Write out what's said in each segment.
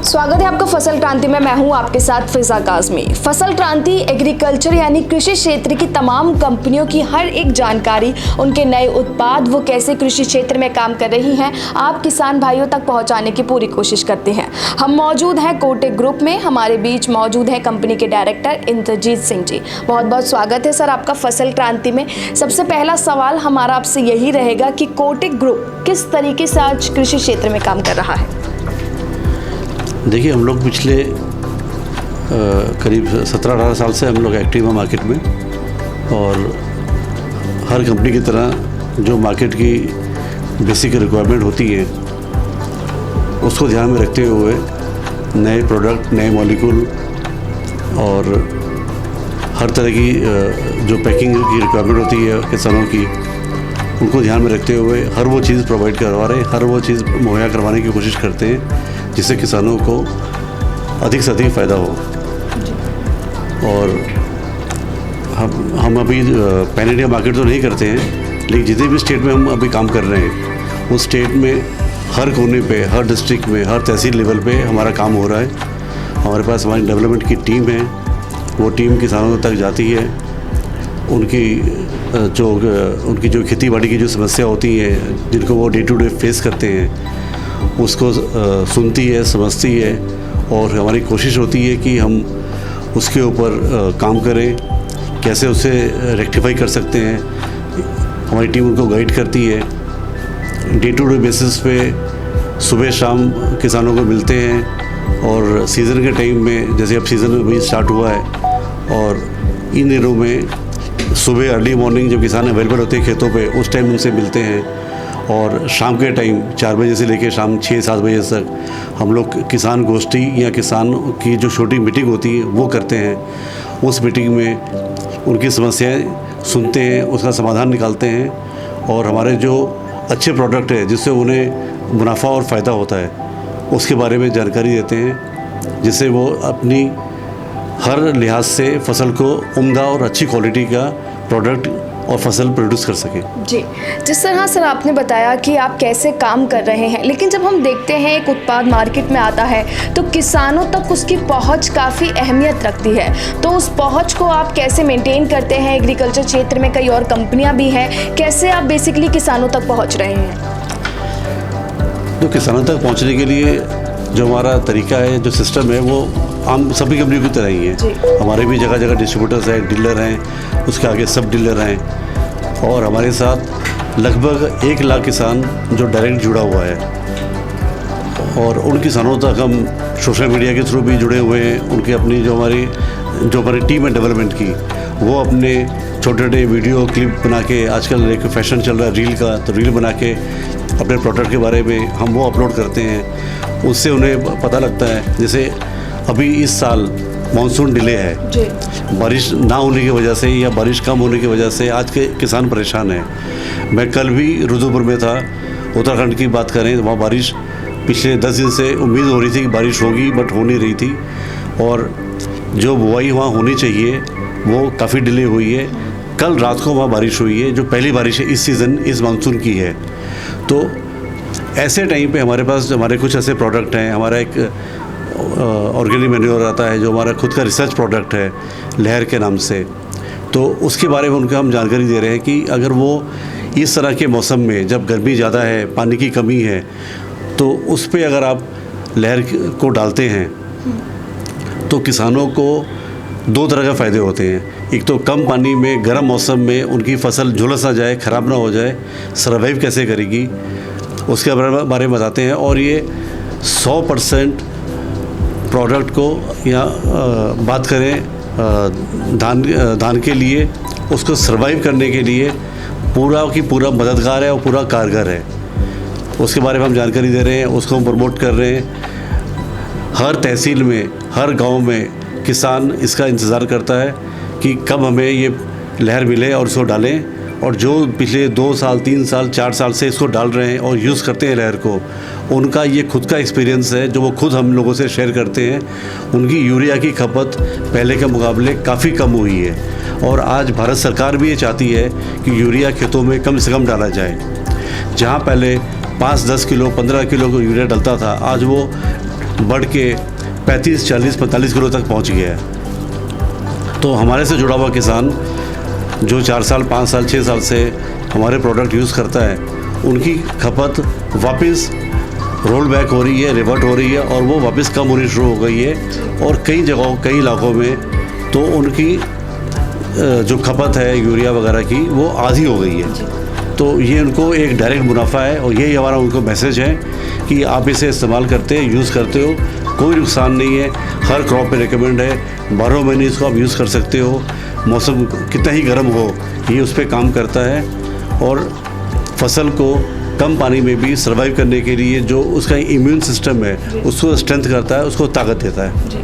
स्वागत है आपका फसल क्रांति में। मैं हूं आपके साथ फिजा काज़मी। फसल क्रांति एग्रीकल्चर यानी कृषि क्षेत्र की तमाम कंपनियों की हर एक जानकारी, उनके नए उत्पाद, वो कैसे कृषि क्षेत्र में काम कर रही हैं, आप किसान भाइयों तक पहुंचाने की पूरी कोशिश करते हैं। हम मौजूद हैं कोटेक ग्रुप में। हमारे बीच मौजूद है कंपनी के डायरेक्टर इंद्रजीत सिंह जी। बहुत बहुत स्वागत है सर आपका फसल क्रांति में। सबसे पहला सवाल हमारा आपसे यही रहेगा कि कोटेक ग्रुप किस तरीके से आज कृषि क्षेत्र में काम कर रहा है? देखिए, हम लोग पिछले करीब 17-18 साल से हम लोग एक्टिव हैं मार्केट में, और हर कंपनी की तरह जो मार्केट की बेसिक रिक्वायरमेंट होती है उसको ध्यान में रखते हुए नए प्रोडक्ट, नए मॉलिक्यूल और हर तरह की जो पैकिंग की रिक्वायरमेंट होती है किसानों की, उनको ध्यान में रखते हुए हर वो चीज़ प्रोवाइड करवा रहे हैं, हर वो चीज़ मुहैया करवाने की कोशिश करते हैं जिससे किसानों को अधिक से अधिक फ़ायदा हो। और हम अभी पैन इंडिया मार्केट तो नहीं करते हैं, लेकिन जितने भी स्टेट में हम अभी काम कर रहे हैं उस स्टेट में हर कोने पे, हर डिस्ट्रिक्ट में, हर तहसील लेवल पे हमारा काम हो रहा है। हमारे पास हमारी डेवलपमेंट की टीम है, वो टीम किसानों तक जाती है, उनकी जो खेती बाड़ी की जो समस्या होती है जिनको वो डे टू डे फेस करते हैं उसको सुनती है, समझती है, और हमारी कोशिश होती है कि हम उसके ऊपर काम करें, कैसे उसे रेक्टिफाई कर सकते हैं। हमारी टीम उनको गाइड करती है। डे टू डे बेसिस पे सुबह शाम किसानों को मिलते हैं, और सीज़न के टाइम में, जैसे अब सीज़न अभी स्टार्ट हुआ है, और इन दिनों में सुबह अर्ली मॉर्निंग जब किसान अवेलेबल होते हैं खेतों पे, उस टाइम उनसे मिलते हैं, और शाम के टाइम 4 बजे से लेकर शाम 6-7 बजे तक हम लोग किसान गोष्ठी या किसान की जो छोटी मीटिंग होती है वो करते हैं। उस मीटिंग में उनकी समस्याएं सुनते हैं, उसका समाधान निकालते हैं, और हमारे जो अच्छे प्रोडक्ट है जिससे उन्हें मुनाफा और फ़ायदा होता है उसके बारे में जानकारी देते हैं, जिससे वो अपनी हर लिहाज से फसल को उम्दा और अच्छी क्वालिटी का प्रोडक्ट और फसल प्रोड्यूस कर सके। जी, जिस तरह सर आपने बताया कि आप कैसे काम कर रहे हैं, लेकिन जब हम देखते हैं एक उत्पाद मार्केट में आता है तो किसानों तक उसकी पहुंच काफ़ी अहमियत रखती है, तो उस पहुंच को आप कैसे मेंटेन करते हैं? एग्रीकल्चर क्षेत्र में कई और कंपनियां भी हैं, कैसे आप बेसिकली किसानों तक पहुँच रहे हैं? तो किसानों तक पहुँचने के लिए जो हमारा तरीका है, जो सिस्टम है, वो आम सभी कंपनियों की तरह ही है। हमारे भी जगह जगह डिस्ट्रीब्यूटर्स हैं, डीलर हैं, उसके आगे सब डीलर हैं, और हमारे साथ लगभग 1 लाख किसान जो डायरेक्ट जुड़ा हुआ है, और उन किसानों तक हम सोशल मीडिया के थ्रू भी जुड़े हुए हैं। उनके अपनी जो हमारी टीम है डेवलपमेंट की, वो अपने छोटे छोटे वीडियो क्लिप बना के, आजकल एक फैशन चल रहा है रील का, तो रील बना के अपने प्रोडक्ट के बारे में हम वो अपलोड करते हैं। उससे उन्हें पता लगता है, जैसे अभी इस साल मानसून डिले है, बारिश ना होने की वजह से या बारिश कम होने की वजह से आज के किसान परेशान हैं। मैं कल भी रुद्रपुर में था, उत्तराखंड की बात करें, वहाँ बारिश पिछले 10 दिन से उम्मीद हो रही थी कि बारिश होगी, बट हो नहीं रही थी, और जो बुआई वहाँ होनी चाहिए वो काफ़ी डिले हुई है। कल रात को वहाँ बारिश हुई है, जो पहली बारिश है इस सीज़न, इस मानसून की है। तो ऐसे टाइम पे हमारे पास हमारे कुछ ऐसे प्रोडक्ट हैं। हमारा एक ऑर्गेनिक मैन्योर आता है जो हमारा खुद का रिसर्च प्रोडक्ट है, लहर के नाम से, तो उसके बारे में उनको हम जानकारी दे रहे हैं कि अगर वो इस तरह के मौसम में, जब गर्मी ज़्यादा है, पानी की कमी है, तो उस पर अगर आप लहर को डालते हैं तो किसानों को 2 तरह के फ़ायदे होते हैं। एक तो कम पानी में, गर्म मौसम में उनकी फसल झुलस ना जाए, ख़राब ना हो जाए, सर्वाइव कैसे करेगी उसके बारे में बताते हैं। और ये 100% प्रोडक्ट को, या बात करें धान के लिए, उसको सर्वाइव करने के लिए पूरा की पूरा मददगार है और पूरा कारगर है। उसके बारे में हम जानकारी दे रहे हैं, उसको हम प्रमोट कर रहे हैं। हर तहसील में, हर गांव में किसान इसका इंतज़ार करता है कि कब हमें ये लहर मिले और इसको डालें। और जो पिछले 2 साल 3 साल 4 साल से इसको डाल रहे हैं और यूज़ करते हैं लहर को, उनका ये खुद का एक्सपीरियंस है जो वो खुद हम लोगों से शेयर करते हैं। उनकी यूरिया की खपत पहले के मुकाबले काफ़ी कम हुई है और आज भारत सरकार भी ये चाहती है कि यूरिया खेतों में कम से कम डाला जाए। जहाँ पहले 5-10 किलो 15 किलो को यूरिया डलता था, आज वो बढ़ के 35, 40, 45 किलो तक पहुँच गया है। तो हमारे से जुड़ा हुआ किसान जो 4 साल 5 साल 6 साल से हमारे प्रोडक्ट यूज़ करता है, उनकी खपत वापस रोल बैक हो रही है, रिवर्ट हो रही है और वो वापस कम होनी शुरू हो गई है। और कई जगहों कई इलाकों में तो उनकी जो खपत है यूरिया वगैरह की वो आधी हो गई है। तो ये उनको एक डायरेक्ट मुनाफा है और यही हमारा उनको मैसेज है कि आप इसे इस्तेमाल करते हैं, यूज़ करते हो, कोई नुकसान नहीं है। हर क्रॉप पे रिकमेंड है, 12 महीने इसको आप यूज़ कर सकते हो। मौसम कितना ही गर्म हो, ये उस पर काम करता है और फसल को कम पानी में भी सर्वाइव करने के लिए जो उसका इम्यून सिस्टम है उसको स्ट्रेंथ करता है, उसको ताकत देता है।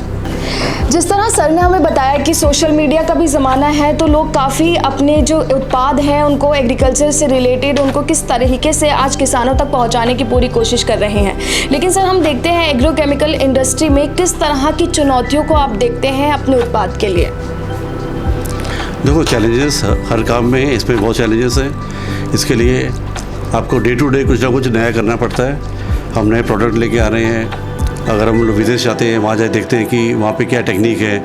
जिस तरह सर ने हमें बताया कि सोशल मीडिया का भी ज़माना है, तो लोग काफ़ी अपने जो उत्पाद हैं उनको एग्रीकल्चर से रिलेटेड उनको किस तरीके से आज किसानों तक पहुंचाने की पूरी कोशिश कर रहे हैं। लेकिन सर हम देखते हैं एग्रोकेमिकल इंडस्ट्री में किस तरह की चुनौतियों को आप देखते हैं अपने उत्पाद के लिए। देखो, चैलेंजेस हर काम में है, इसमें बहुत चैलेंजेस हैं। इसके लिए आपको डे टू डे कुछ ना कुछ नया करना पड़ता है। हम नए प्रोडक्ट लेके आ रहे हैं। अगर हम लोग विदेश जाते हैं, वहाँ जाए देखते हैं कि वहाँ पे क्या टेक्निक है।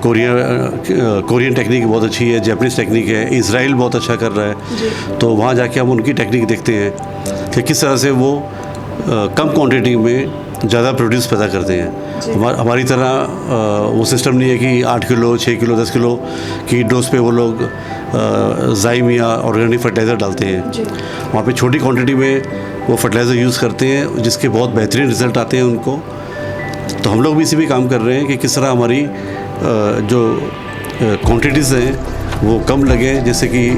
कोरियन टेक्निक बहुत अच्छी है, जापानीज़ टेक्निक है, इजराइल बहुत अच्छा कर रहा है। तो वहाँ जाके हम उनकी टेक्निक देखते हैं कि किस तरह से वो कम क्वांटिटी में ज़्यादा प्रोड्यूस पैदा करते हैं। हमारी तरह वो सिस्टम नहीं है कि 8 किलो 6 किलो 10 किलो की डोज पे वो लोग जाइम या ऑर्गेनिक फर्टिलाइज़र डालते हैं। वहाँ पे छोटी क्वांटिटी में वो फर्टिलाइज़र यूज़ करते हैं जिसके बहुत बेहतरीन रिज़ल्ट आते हैं उनको। तो हम लोग भी इसी पे काम कर रहे हैं कि किस तरह हमारी जो क्वांटिटीज़ हैं वो कम लगे, जैसे कि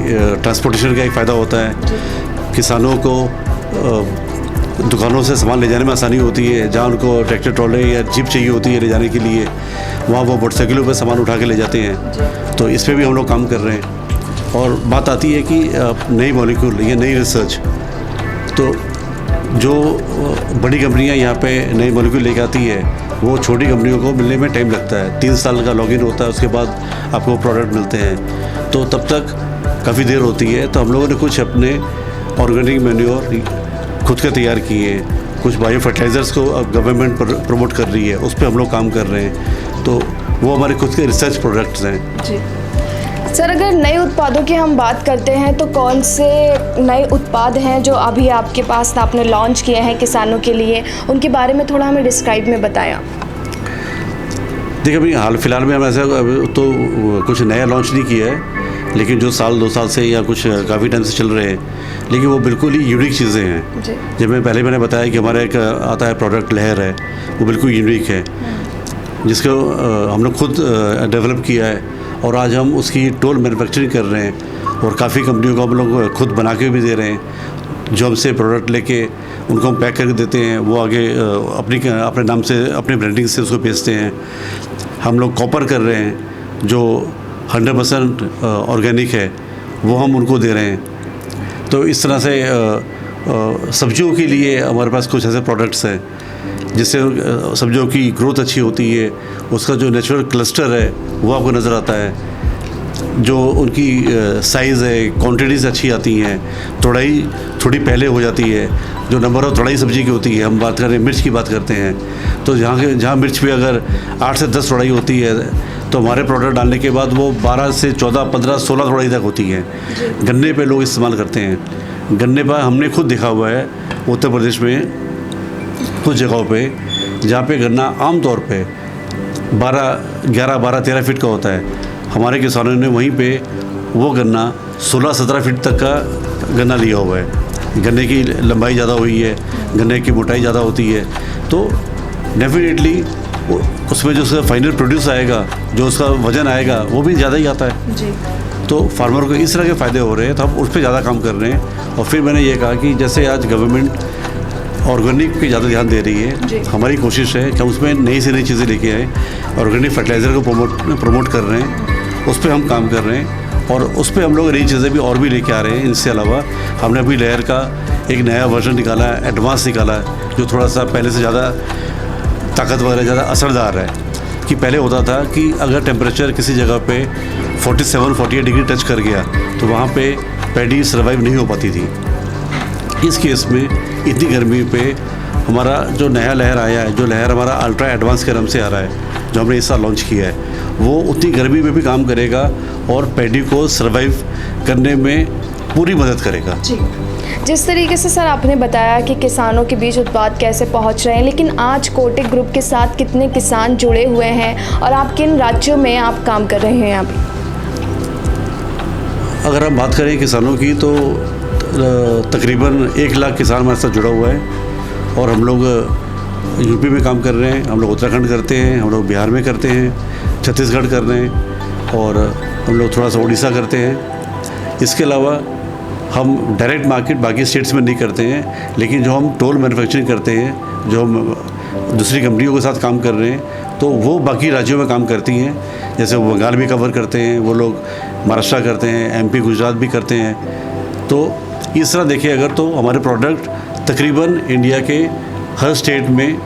ट्रांसपोर्टेशन का एक फ़ायदा होता है। किसानों को दुकानों से सामान ले जाने में आसानी होती है। जहाँ उनको ट्रैक्टर ट्रॉले या जीप चाहिए होती है ले जाने के लिए, वहाँ वो मोटरसाइकिलों पर सामान उठा के ले जाते हैं। तो इस पर भी हम लोग काम कर रहे हैं। और बात आती है कि नई मॉलिक्यूल या नई रिसर्च, तो जो बड़ी कंपनियां यहाँ पे नई मॉलिक्यूल लेके आती है वो छोटी कंपनियों को मिलने में टाइम लगता है। 3 साल का लॉगिन होता है, उसके बाद आपको प्रोडक्ट मिलते हैं। तो तब तक काफ़ी देर होती है। तो हम लोगों ने कुछ अपने ऑर्गेनिक मैन्योर खुद के तैयार किए हैं। कुछ बायो फर्टिलाइज़र्स को अब गवर्नमेंट प्रमोट कर रही है, उस पर हम लोग काम कर रहे हैं। तो वो हमारे खुद के रिसर्च प्रोडक्ट्स हैं। जी सर, अगर नए उत्पादों की हम बात करते हैं तो कौन से नए उत्पाद हैं जो अभी आपके पास आपने लॉन्च किए हैं किसानों के लिए, उनके बारे में थोड़ा हमें डिस्क्राइब में बताया। देखिए, अभी हाल फिलहाल में हम ऐसा तो कुछ नया लॉन्च नहीं किया है, लेकिन जो 1-2 साल से या कुछ काफ़ी टाइम से चल रहे हैं, लेकिन वो बिल्कुल ही यूनिक चीज़ें हैं। जब मैंने बताया कि हमारा एक आता है प्रोडक्ट लहर है, वो बिल्कुल यूनिक है, जिसको हम लोग खुद डेवलप किया है और आज हम उसकी टोल मैन्युफैक्चरिंग कर रहे हैं और काफ़ी कंपनियों को हम लोग खुद बना के भी दे रहे हैं। जो हमसे प्रोडक्ट लेके उनको हम पैक करके देते हैं, वो आगे अपने नाम से अपने ब्रांडिंग से उसको बेचते हैं। हम लोग कॉपर कर रहे हैं जो 100% ऑर्गेनिक है, वो हम उनको दे रहे हैं। तो इस तरह से सब्जियों के लिए हमारे पास कुछ ऐसे प्रोडक्ट्स हैं जिससे सब्जियों की ग्रोथ अच्छी होती है। उसका जो नेचुरल क्लस्टर है वो आपको नज़र आता है। जो उनकी साइज़ है, क्वांटिटीज़ अच्छी आती हैं, तोड़ाई थोड़ी पहले हो जाती है। जो नंबर ऑफ तोड़ाई सब्जी की होती है, हम बात करें मिर्च की बात करते हैं, तो जहाँ मिर्च पे अगर 8 से 10 तोड़ाई होती है तो हमारे प्रोडक्ट डालने के बाद वो 12 से 14, 15, 16 तोड़ाई तक होती है। गन्ने पे लोग इस्तेमाल करते हैं। गन्ने पर हमने खुद देखा हुआ है उत्तर प्रदेश में कुछ जगहों पे जहाँ पे गन्ना आम तौर पे 11, 12, 13 फीट का होता है। हमारे किसानों ने वहीं पे वो गन्ना 16, 17 फीट तक का गन्ना लिया हुआ है। गन्ने की लंबाई ज़्यादा हुई है, गन्ने की मोटाई ज़्यादा होती है, तो डेफिनेटली उसमें जो उसका फाइनल प्रोड्यूस आएगा, जो उसका वज़न आएगा, वो भी ज़्यादा ही आता है जी। तो फार्मर को इस तरह के फ़ायदे हो रहे हैं, तो हम उस पर ज़्यादा काम कर रहे हैं। और फिर मैंने ये कहा कि जैसे आज गवर्नमेंट ऑर्गेनिक पे ज़्यादा ध्यान दे रही है। हमारी कोशिश है कि हम उसमें नई से नई चीज़ें लेके आए। ऑर्गेनिक फर्टिलाइज़र को प्रमोट कर रहे हैं, उस पर हम काम कर रहे हैं और उस पर हम लोग नई चीज़ें भी और भी लेके आ रहे हैं। इससे अलावा हमने अभी लेयर का एक नया वर्जन निकाला है, एडवांस निकाला है, जो थोड़ा सा पहले से ज़्यादा ताकतवर है, ज़्यादा असरदार है। कि पहले होता था कि अगर टेम्परेचर किसी जगह पे 47-48 डिग्री टच कर गया तो वहाँ पे पैडी सर्वाइव नहीं हो पाती थी। इस केस में इतनी गर्मी पे हमारा जो नया लहर आया है, जो लहर हमारा अल्ट्रा एडवांस के नाम से आ रहा है, जो हमने इस साल लॉन्च किया है, वो उतनी गर्मी में भी काम करेगा और पैडी को सर्वाइव करने में पूरी मदद करेगा। जी, जिस तरीके से सर आपने बताया कि किसानों के बीच उत्पाद कैसे पहुंच रहे हैं, लेकिन आज कोटेक ग्रुप के साथ कितने किसान जुड़े हुए हैं और आप किन राज्यों में आप काम कर रहे हैं अभी? अगर हम बात करें किसानों की तो तकरीबन 1 लाख किसान हमारे साथ जुड़ा हुआ है और हम लोग यूपी में काम कर रहे हैं, हम लोग उत्तराखंड करते हैं, हम लोग बिहार में करते हैं, छत्तीसगढ़ कर रहे हैं और हम लोग थोड़ा सा उड़ीसा करते हैं। इसके अलावा हम डायरेक्ट मार्केट बाकी स्टेट्स में नहीं करते हैं, लेकिन जो हम टोल मैन्युफैक्चरिंग करते हैं, जो हम दूसरी कंपनियों के साथ काम कर रहे हैं, तो वो बाकी राज्यों में काम करती हैं। जैसे वो बंगाल भी कवर करते हैं, वो लोग महाराष्ट्र करते हैं, एमपी गुजरात भी करते हैं। तो इस तरह देखिए अगर तो हमारे प्रोडक्ट तकरीबन इंडिया के हर स्टेट में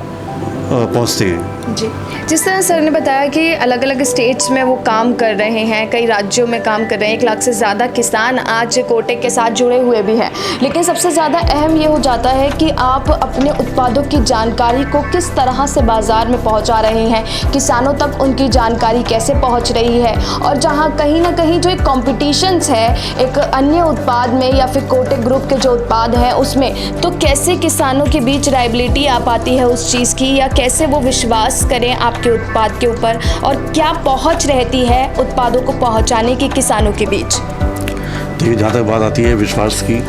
पहुंचते हैं। जी, जिस तरह सर ने बताया कि अलग अलग स्टेट्स में वो काम कर रहे हैं, कई राज्यों में काम कर रहे हैं, 1 लाख से ज़्यादा किसान आज कोटेक के साथ जुड़े हुए भी हैं, लेकिन सबसे ज़्यादा अहम ये हो जाता है कि आप अपने उत्पादों की जानकारी को किस तरह से बाज़ार में पहुंचा रहे हैं, किसानों तक उनकी जानकारी कैसे पहुंच रही है और जहां कहीं ना कहीं जो एक कॉम्पिटिशन्स है एक अन्य उत्पाद में या फिर कोटेक ग्रुप के जो उत्पाद हैं उसमें, तो कैसे किसानों के बीच राइबिलिटी आ पाती है उस चीज़ की, या कैसे वो विश्वास करें आपके उत्पाद के ऊपर और क्या पहुंच रहती है उत्पादों को पहुंचाने की किसानों के बीच? देखिए, जहाँ तक बात आती है विश्वास की,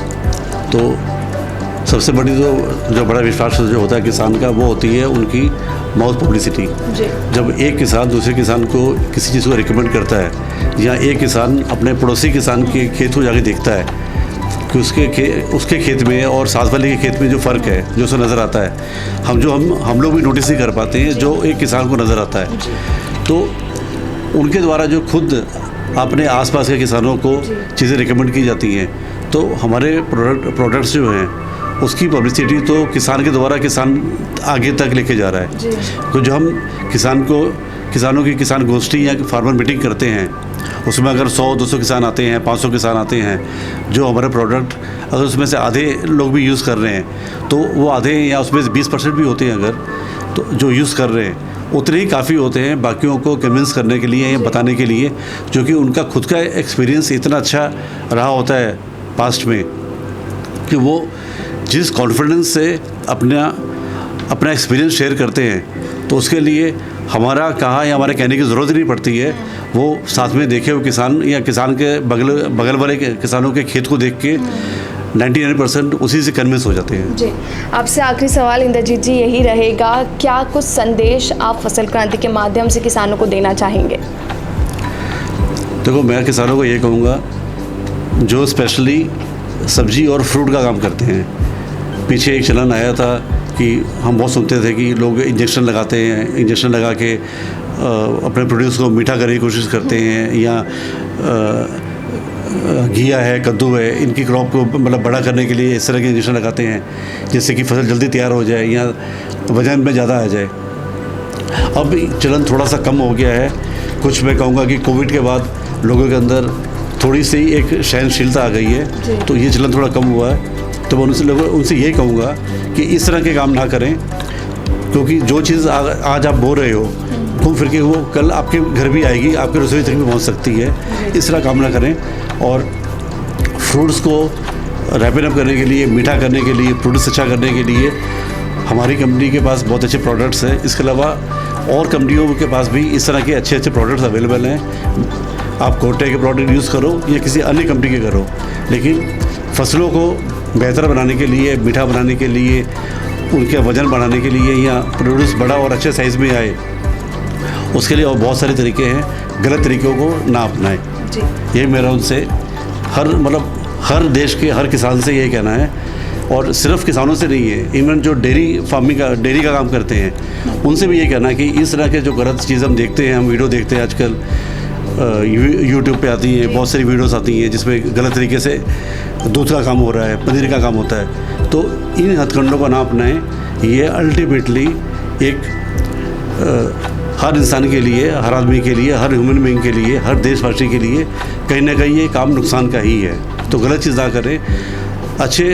तो सबसे बड़ी जो बड़ा विश्वास जो होता है किसान का, वो होती है उनकी माउथ पब्लिसिटी। जब एक किसान दूसरे किसान को किसी चीज़ को रिकमेंड करता है या एक किसान अपने पड़ोसी किसान के खेत को जाके देखता है कि उसके खेत में और साथ वाले के खेत में जो फ़र्क है, जो उसे नज़र आता है, हम लोग भी नोटिस नहीं कर पाते हैं, जो एक किसान को नज़र आता है। तो उनके द्वारा जो खुद अपने आसपास के किसानों को चीज़ें रिकमेंड की जाती हैं, तो हमारे प्रोडक्ट्स जो हैं उसकी पब्लिसिटी तो किसान के द्वारा किसान आगे तक लेके जा रहा है। तो जो हम किसानों की किसान गोष्ठी या फार्मर मीटिंग करते हैं, उसमें अगर 100-200 किसान आते हैं, 500 किसान आते हैं, जो हमारे प्रोडक्ट अगर उसमें से आधे लोग भी यूज़ कर रहे हैं, तो वो आधे या उसमें से 20% भी होते हैं अगर, तो जो यूज़ कर रहे हैं उतने ही काफ़ी होते हैं बाकियों को कन्विंस करने के लिए या बताने के लिए, जो कि उनका खुद का एक्सपीरियंस इतना अच्छा रहा होता है पास्ट में कि वो जिस कॉन्फिडेंस से अपना एक्सपीरियंस शेयर करते हैं, तो उसके लिए हमारा कहा या हमारे कहने की ज़रूरत नहीं पड़ती है। वो साथ में देखे हुए किसान या किसान के बगल वाले किसानों के खेत को देख के 99% उसी से कन्विंस हो जाते हैं। जी, आपसे आखिरी सवाल इंद्रजीत जी यही रहेगा, क्या कुछ संदेश आप फसल क्रांति के माध्यम से किसानों को देना चाहेंगे? देखो, मैं किसानों को ये कहूँगा जो स्पेशली सब्जी और फ्रूट का काम करते हैं। पीछे एक चलन आया था कि हम बहुत सुनते थे कि लोग इंजेक्शन लगाते हैं, इंजेक्शन लगा के अपने प्रोड्यूस को मीठा करने की कोशिश करते हैं, या घिया है, कद्दू है, इनकी क्रॉप को मतलब बड़ा करने के लिए इस तरह के इंजेक्शन लगाते हैं जिससे कि फसल जल्दी तैयार हो जाए या वजन में ज़्यादा आ जाए। अब चलन थोड़ा सा कम हो गया है। कुछ मैं कहूँगा कि कोविड के बाद लोगों के अंदर थोड़ी सी एक सहनशीलता आ गई है, तो ये चलन थोड़ा कम हुआ है। तो मैं उनसे यही कहूँगा कि इस तरह के काम ना करें, क्योंकि जो चीज़ आज आप बोल रहे हो घूम फिर के वो कल आपके घर भी आएगी, आपके रसोई तक भी पहुँच सकती है। इस तरह काम ना करें और फ्रूट्स को रैपिंग अप करने के लिए, मीठा करने के लिए, प्रोड्यूस अच्छा करने के लिए हमारी कंपनी के पास बहुत अच्छे प्रोडक्ट्स हैं। इसके अलावा और कंपनियों के पास भी इस तरह के अच्छे प्रोडक्ट्स अवेलेबल हैं। आप कोटेक के प्रोडक्ट यूज़ करो या किसी अन्य कंपनी के करो, लेकिन फसलों को बेहतर बनाने के लिए, मीठा बनाने के लिए, उनके वज़न बढ़ाने के लिए या प्रोड्यूस बड़ा और अच्छे साइज़ में आए, उसके लिए और बहुत सारे तरीके हैं। गलत तरीक़ों को ना अपनाएं। ये मेरा उनसे हर देश के हर किसान से यही कहना है और सिर्फ किसानों से नहीं है, इवन जो डेयरी का काम करते हैं उनसे भी ये कहना है कि इस तरह के जो गलत चीज़ हम देखते हैं, हम वीडियो देखते हैं आजकल यूट्यूब पे आती हैं, बहुत सारी वीडियोस आती हैं जिसमें गलत तरीके से दूध का काम हो रहा है, पनीर का काम होता है। तो इन हथकंडों को ना अपनाएं। ये अल्टीमेटली एक हर इंसान के लिए, हर आदमी के लिए, हर ह्यूमन बीइंग के लिए, हर देशवासी के लिए कहीं ना कहीं ये काम नुकसान का ही है। तो गलत चीज़ ना करें, अच्छे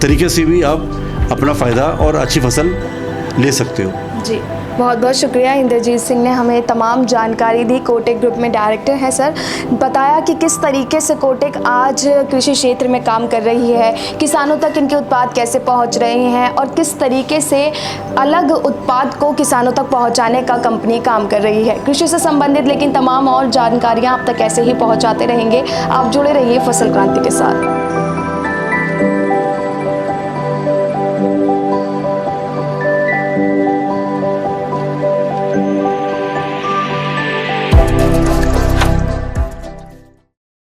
तरीके से भी आप अपना फ़ायदा और अच्छी फसल ले सकते हो। जी, बहुत बहुत शुक्रिया। इंद्रजीत सिंह ने हमें तमाम जानकारी दी। कोटेक ग्रुप में डायरेक्टर हैं सर। बताया कि किस तरीके से कोटेक आज कृषि क्षेत्र में काम कर रही है, किसानों तक इनके उत्पाद कैसे पहुंच रहे हैं और किस तरीके से अलग उत्पाद को किसानों तक पहुंचाने का कंपनी काम कर रही है। कृषि से संबंधित लेकिन तमाम और जानकारियां आप तक ऐसे ही पहुंचाते रहेंगे। आप जुड़े रहिए फसल क्रांति के साथ।